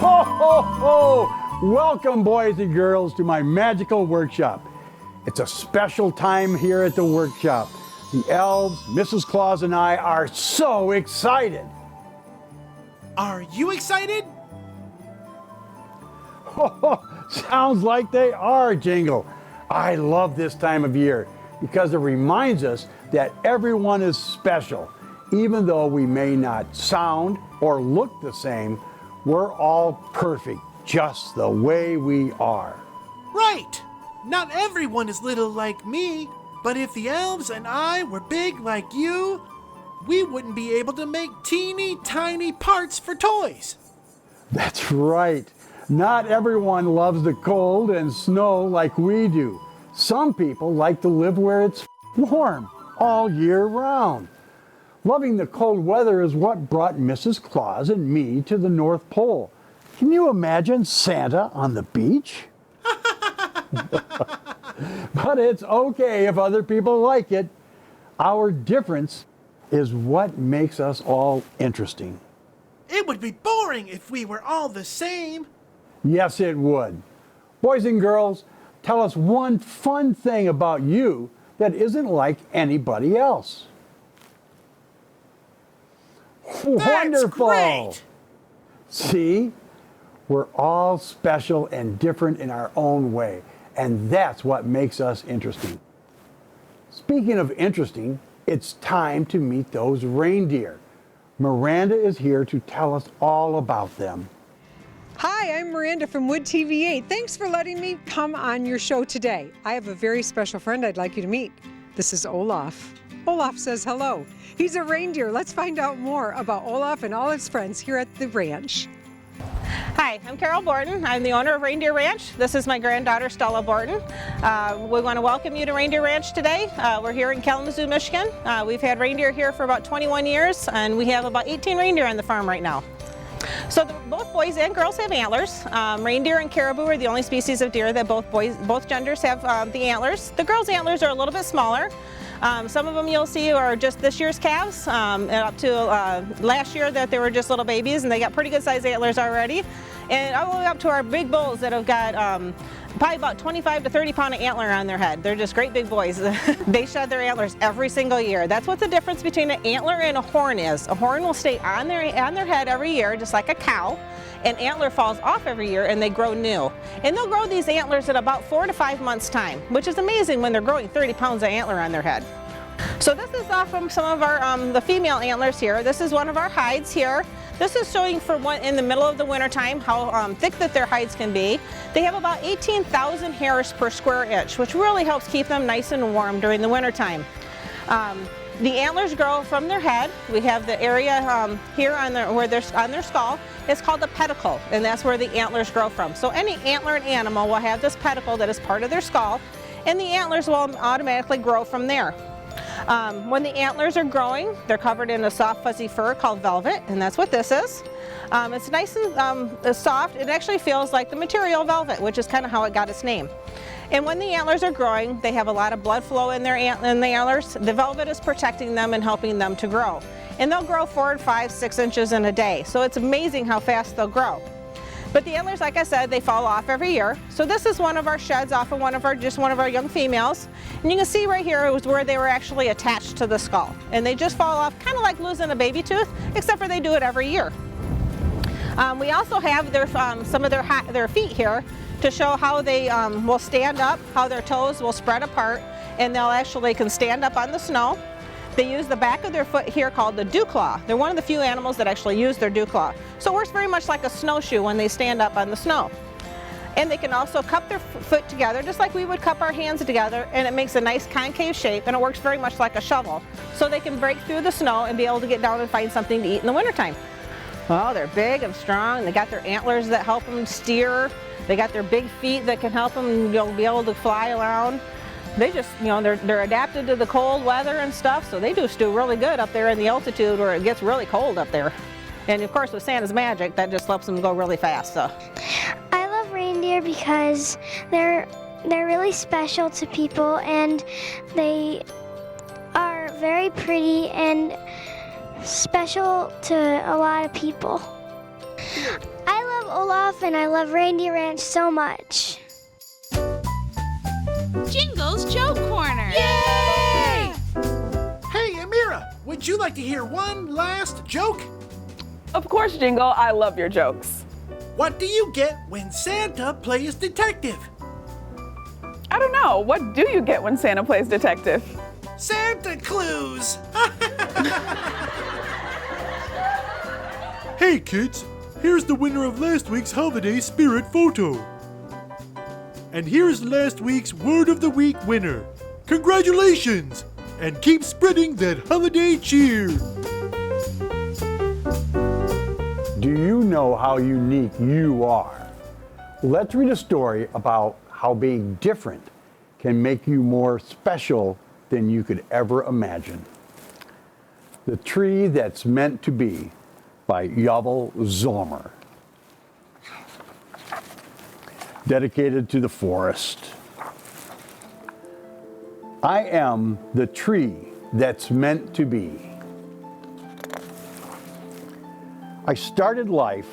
Ho, ho, ho! Welcome, boys and girls, to my magical workshop. It's a special time here at the workshop. The elves, Mrs. Claus, and I are so excited. Are you excited? Sounds like they are, Jingle. I love this time of year because it reminds us that everyone is special. Even though we may not sound or look the same, we're all perfect just the way we are. Right! Not everyone is little like me, but if the elves and I were big like you, we wouldn't be able to make teeny tiny parts for toys. That's right. Not everyone loves the cold and snow like we do. Some people like to live where it's warm all year round. Loving the cold weather is what brought Mrs. Claus and me to the North Pole. Can you imagine Santa on the beach? But it's okay if other people like it. Our difference is what makes us all interesting. It would be boring if we were all the same. Yes, it would. Boys and girls, tell us one fun thing about you that isn't like anybody else. Wonderful! Great. See? We're all special and different in our own way, and that's what makes us interesting. Speaking of interesting, it's time to meet those reindeer. Miranda is here to tell us all about them. Hi, I'm Miranda from Wood TV8. Thanks for letting me come on your show today. I have a very special friend I'd like you to meet. This is Olaf. Olaf says hello. He's a reindeer. Let's find out more about Olaf and all his friends here at the ranch. Hi, I'm Carol Borton. I'm the owner of Reindeer Ranch. This is my granddaughter, Stella Borton. We want to welcome you to Reindeer Ranch today. We're here in Kalamazoo, Michigan. We've had reindeer here for about 21 years, and we have about 18 reindeer on the farm right now. So both boys and girls have antlers. Reindeer and caribou are the only species of deer that both genders have the antlers. The girls' antlers are a little bit smaller. Some of them you'll see are just this year's calves, and up to last year that they were just little babies, and they got pretty good sized antlers already. And all the way up to our big bulls that have got probably about 25 to 30 pound of antler on their head. They're just great big boys. They shed their antlers every single year. That's what the difference between an antler and a horn is. A horn will stay on their head every year, just like a cow. An antler falls off every year and they grow new. And they'll grow these antlers in about 4 to 5 months time, which is amazing when they're growing 30 pounds of antler on their head. So this is off from some of our the female antlers here. This is one of our hides here. This is showing for one in the middle of the winter time how thick that their hides can be. They have about 18,000 hairs per square inch, which really helps keep them nice and warm during the winter time. The antlers grow from their head. We have the area here on their skull. It's called the pedicle, and that's where the antlers grow from. So any antlered animal will have this pedicle that is part of their skull, and the antlers will automatically grow from there. When the antlers are growing, they're covered in a soft fuzzy fur called velvet, and that's what this is. It's nice and soft. It actually feels like the material velvet, which is kind of how it got its name. And when the antlers are growing, they have a lot of blood flow in the antlers. The velvet is protecting them and helping them to grow. And they'll grow 4, 5, 6 inches in a day. So it's amazing how fast they'll grow. But the antlers, like I said, they fall off every year. So this is one of our sheds off of one of our young females. And you can see right here it was where they were actually attached to the skull. And they just fall off, kind of like losing a baby tooth, except for they do it every year. We also have some of their feet here to show how they will stand up, how their toes will spread apart, and they'll actually can stand up on the snow. They use the back of their foot here called the dew claw. They're one of the few animals that actually use their dew claw. So it works very much like a snowshoe when they stand up on the snow. And they can also cup their foot together just like we would cup our hands together, and it makes a nice concave shape, and it works very much like a shovel. So they can break through the snow and be able to get down and find something to eat in the wintertime. Well, they're big and strong. They got their antlers that help them steer. They got their big feet that can help them be able to fly around. They just, they're adapted to the cold weather and stuff, so they just do really good up there in the altitude where it gets really cold up there. And of course with Santa's magic, that just helps them go really fast. So I love reindeer because they're really special to people, and they are very pretty, and special to a lot of people. I love Olaf and I love Reindeer Ranch so much. Jingles Joke Corner. Yay! Hey, Amira, would you like to hear one last joke? Of course, Jingle, I love your jokes. What do you get when Santa plays detective? I don't know, what do you get when Santa plays detective? Santa clues! Hey kids, here's the winner of last week's holiday spirit photo. And here's last week's Word of the Week winner. Congratulations! And keep spreading that holiday cheer. Do you know how unique you are? Let's read a story about how being different can make you more special than you could ever imagine. The Tree That's Meant to Be by Yovel Zomer. Dedicated to the forest. I am the tree that's meant to be. I started life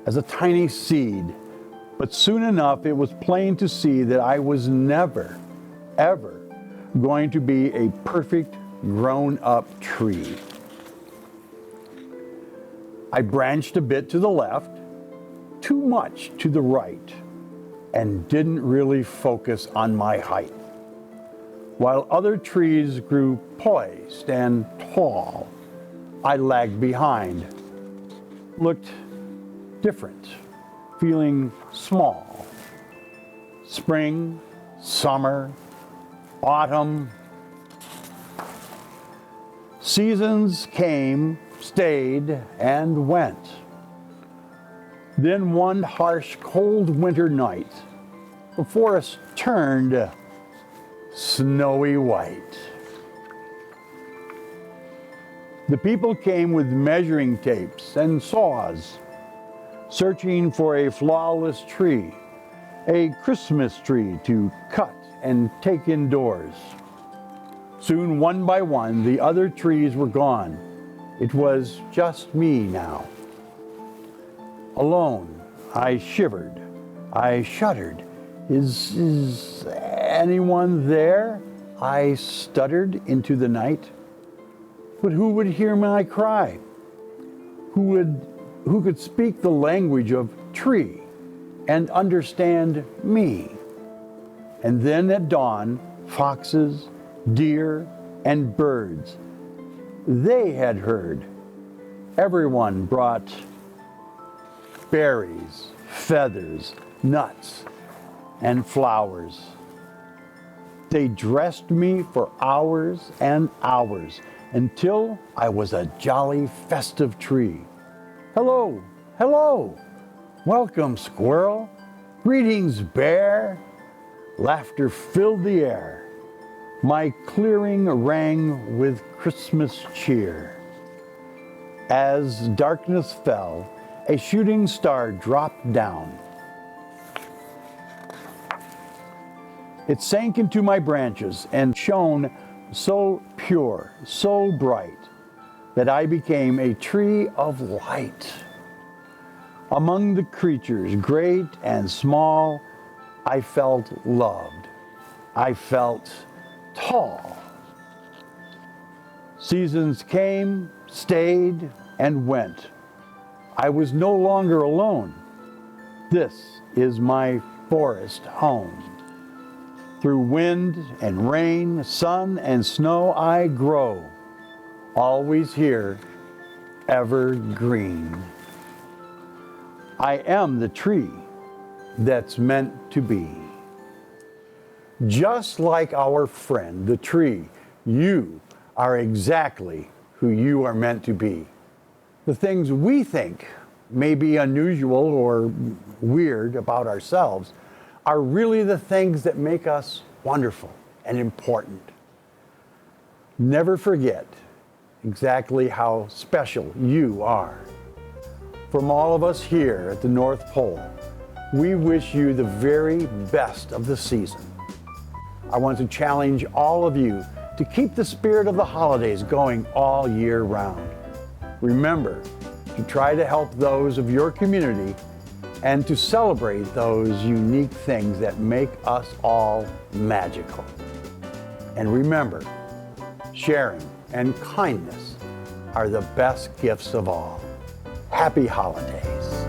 as a tiny seed, but soon enough it was plain to see that I was never, ever going to be a perfect grown-up tree. I branched a bit to the left, too much to the right, and didn't really focus on my height. While other trees grew poised and tall, I lagged behind, looked different, feeling small. Spring, summer, autumn. Seasons came, stayed, and went. Then one harsh, cold winter night, the forest turned snowy white. The people came with measuring tapes and saws, searching for a flawless tree, a Christmas tree to cut and take indoors. Soon, one by one, the other trees were gone. It was just me now. Alone, I shivered. I shuddered. Is anyone there? I stuttered into the night. But who would hear my cry? Who could speak the language of tree and understand me? And then at dawn, foxes, deer, and birds, they had heard. Everyone brought berries, feathers, nuts, and flowers. They dressed me for hours and hours until I was a jolly festive tree. Hello, hello, welcome squirrel, greetings bear. Laughter filled the air. My clearing rang with Christmas cheer. As darkness fell, a shooting star dropped down. It sank into my branches and shone so pure, so bright, that I became a tree of light. Among the creatures, great and small, I felt loved. I felt tall. Seasons came, stayed, and went. I was no longer alone. This is my forest home. Through wind and rain, sun and snow I grow, always here, ever green. I am the tree that's meant to be. Just like our friend, the tree, you are exactly who you are meant to be. The things we think may be unusual or weird about ourselves are really the things that make us wonderful and important. Never forget exactly how special you are. From all of us here at the North Pole, we wish you the very best of the season. I want to challenge all of you to keep the spirit of the holidays going all year round. Remember to try to help those of your community and to celebrate those unique things that make us all magical. And remember, sharing and kindness are the best gifts of all. Happy holidays.